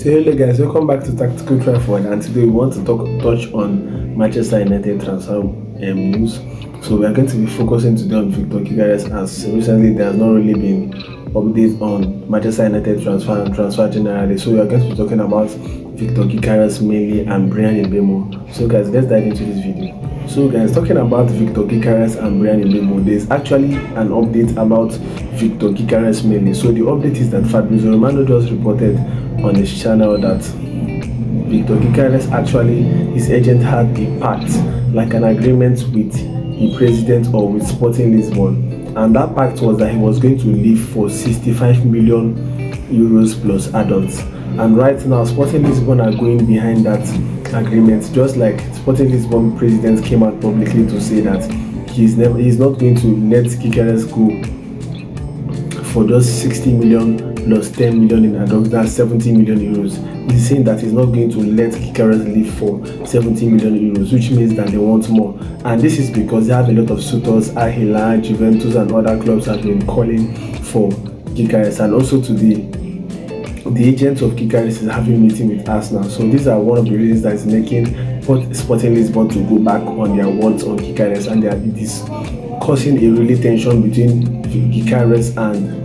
So hello guys, welcome back to Tactical Triford, and today we want to touch on Manchester United transfer news. So we are going to be focusing today on Viktor Gyökeres, as recently there has not really been updates on Manchester United transfer and transfer generally. So we are going to be talking about Viktor Gyökeres mainly and Bryan Mbeumo. So guys, let's dive into this video. So guys, talking about Viktor Gyökeres and Bryan Mbeumo, there's actually an update about Viktor Gyökeres mainly. So the update is that Fabrizio Romano just reported on his channel that Viktor Gyökeres, actually his agent had a pact, like an agreement with the president or with Sporting Lisbon, and that pact was that he was going to leave for 65 million euros plus add-ons. And right now Sporting Lisbon are going behind that agreement, just like Sporting Lisbon president came out publicly to say that he's not going to let Gyökeres go for just 60 million plus 10 million in add-ons. That's 70 million euros. He's saying that he's not going to let Gyökeres leave for 70 million euros, which means that they want more. And this is because they have a lot of suitors. Al Hilal, Juventus and other clubs have been calling for Gyökeres, and also today the agent of Gyökeres is having a meeting with Arsenal. So these are one of the reasons that is making Sporting Lisbon to go back on their words on Gyökeres, and it is causing a really tension between Gyökeres and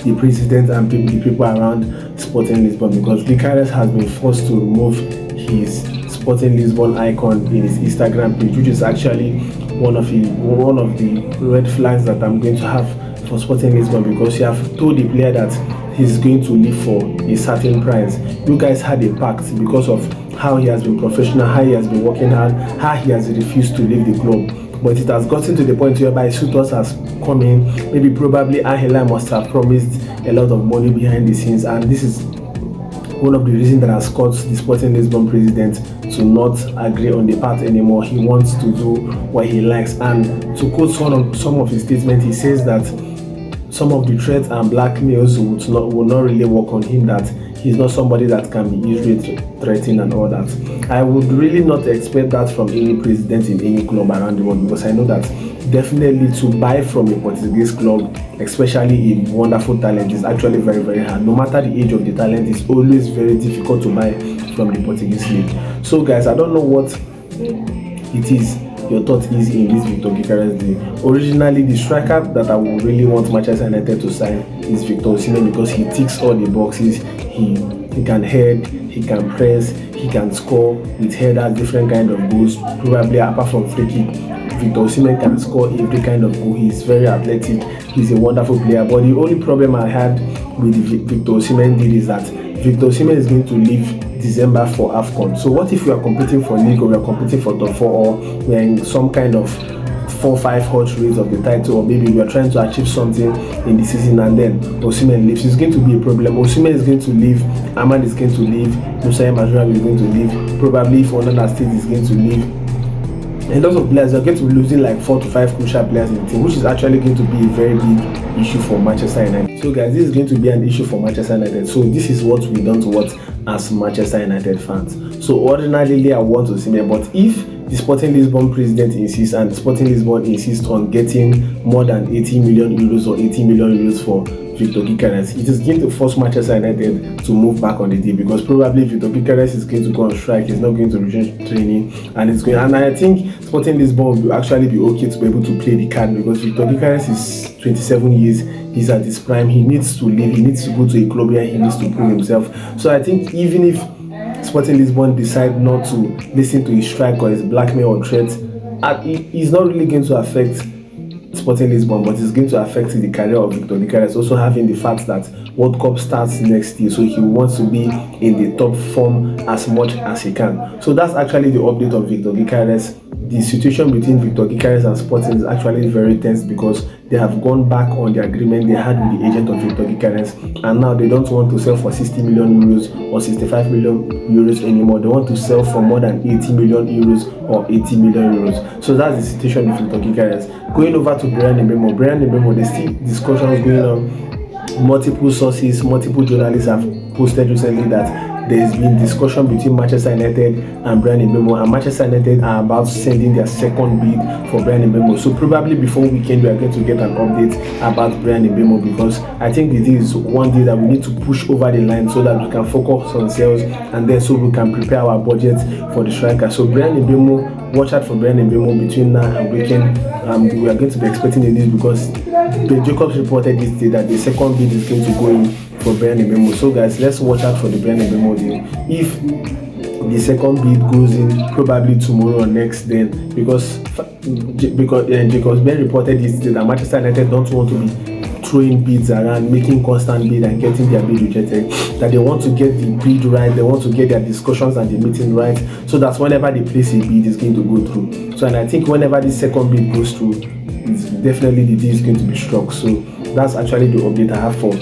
the president and the people around Sporting Lisbon, because Gyökeres has been forced to remove his Sporting Lisbon icon in his Instagram page, which is actually one of the red flags that I'm going to have for Sporting Lisbon, because you have told the player that he's going to leave for a certain price. You guys had a pact because of how he has been professional, how he has been working hard, how he has refused to leave the club. But it has gotten to the point whereby suitors has come in. Maybe probably Al Hilal must have promised a lot of money behind the scenes, and this is one of the reasons that has caused the Sporting Lisbon president to not agree on the part anymore. He wants to do what he likes, and to quote some of his statements, he says that some of the threats and blackmails will not really work on him, that he's not somebody that can be easily threatened and all that. I would really not expect that from any president in any club around the world, because I know that definitely to buy from a Portuguese club, especially a wonderful talent, is actually very, very hard. No matter the age of the talent, it's always very difficult to buy from the Portuguese league. So guys, I don't know what it is your thought is in this Viktor Gyökeres deal. Originally, the striker that I would really want Manchester United to sign is Victor Osimhen, because he ticks all the boxes. He can head, he can press, he can score with headers, different kind of goals. Probably apart from free kick, Victor Osimhen can score every kind of goal. He's very athletic. He's a wonderful player. But the only problem I had with the Victor Osimhen deal is that Victor Osimhen is going to leave December for AFCON. So what if we are competing for league, or we are competing for top 4, or we are in some kind of 4-5 hot race of the title, or maybe we are trying to achieve something in the season and then Osimhen leaves? It's going to be a problem. Osimhen is going to leave, Ahmad is going to leave, Musa Mazraoui is going to leave, probably if Lastest is going to leave. A lot of players are going to be losing like 4 to 5 crucial players in the team, which is actually going to be a very big issue for Manchester United. So guys, this is going to be an issue for Manchester United. So this is what we don't want as Manchester United fans. So ordinarily I want to see me, but if the Sporting Lisbon president insists and Sporting Lisbon insists on getting more than 80 million euros or 80 million euros for Viktor Gyökeres, it is going to force Manchester United to move back on the deal, because probably Viktor Gyökeres is going to go on strike. He's not going to resume training, and I think Sporting Lisbon will actually be okay to be able to play the card, because Viktor Gyökeres is 27 years. He's at his prime. He needs to leave. He needs to go to a club where he needs to prove himself. So I think even if Sporting Lisbon decide not to listen to his strike or his blackmail or threats, it's not really going to affect Sporting Lisbon, but it's going to affect the career of Viktor Gyökeres. Also having the fact that World Cup starts next year, so he wants to be in the top form as much as he can. So that's actually the update of Viktor Gyökeres. The situation between Viktor Gyökeres and Sporting is actually very tense, because they have gone back on the agreement they had with the agent of Viktor Gyökeres, and now they don't want to sell for 60 million euros or 65 million euros anymore. They want to sell for more than 80 million euros or 80 million euros. So that's the situation with Viktor Gyökeres. Going over to Bryan Mbeumo, there's still discussions going on. Multiple sources, multiple journalists have posted recently that there's been discussion between Manchester United and Bryan Mbeumo, and Manchester United are about sending their second bid for Bryan Mbeumo. So probably before weekend we are going to get an update about Bryan Mbeumo, because I think it is one day that we need to push over the line so that we can focus on sales, and then so we can prepare our budget for the striker. So Bryan Mbeumo, watch out for Bryan Mbeumo between now and weekend. We are going to be expecting the news, because Gyökeres reported this day that the second bid is going to go in for Bryan Mbeumo. So guys, let's watch out for the Bryan Mbeumo deal. If the second bid goes in probably tomorrow or next, then because Ben reported this day that Manchester United don't want to be throwing bids around, making constant bid and getting their bid rejected, that they want to get the bid right, they want to get their discussions and the meeting right, so that whenever they place a bid, it's going to go through. So, and I think whenever the second bid goes through, it's definitely the deal is going to be struck. So that's actually the update I have for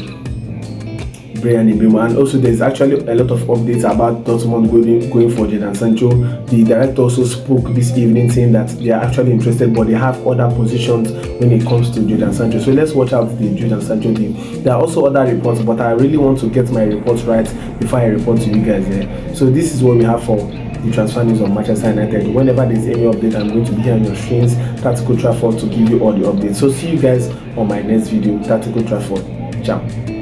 Bryan Mbeumo. And also there's actually a lot of updates about Dortmund going for Jadon Sancho. The director also spoke this evening saying that they are actually interested, but they have other positions when it comes to Jadon Sancho. So let's watch out the Jadon Sancho deal. There are also other reports, but I really want to get my reports right before I report to you guys here. So this is what we have for the transfer news of Manchester United. Whenever there's any update, I'm going to be here on your streams, Tactical Trafford, to give you all the updates. So see you guys on my next video, Tactical Trafford. Ciao.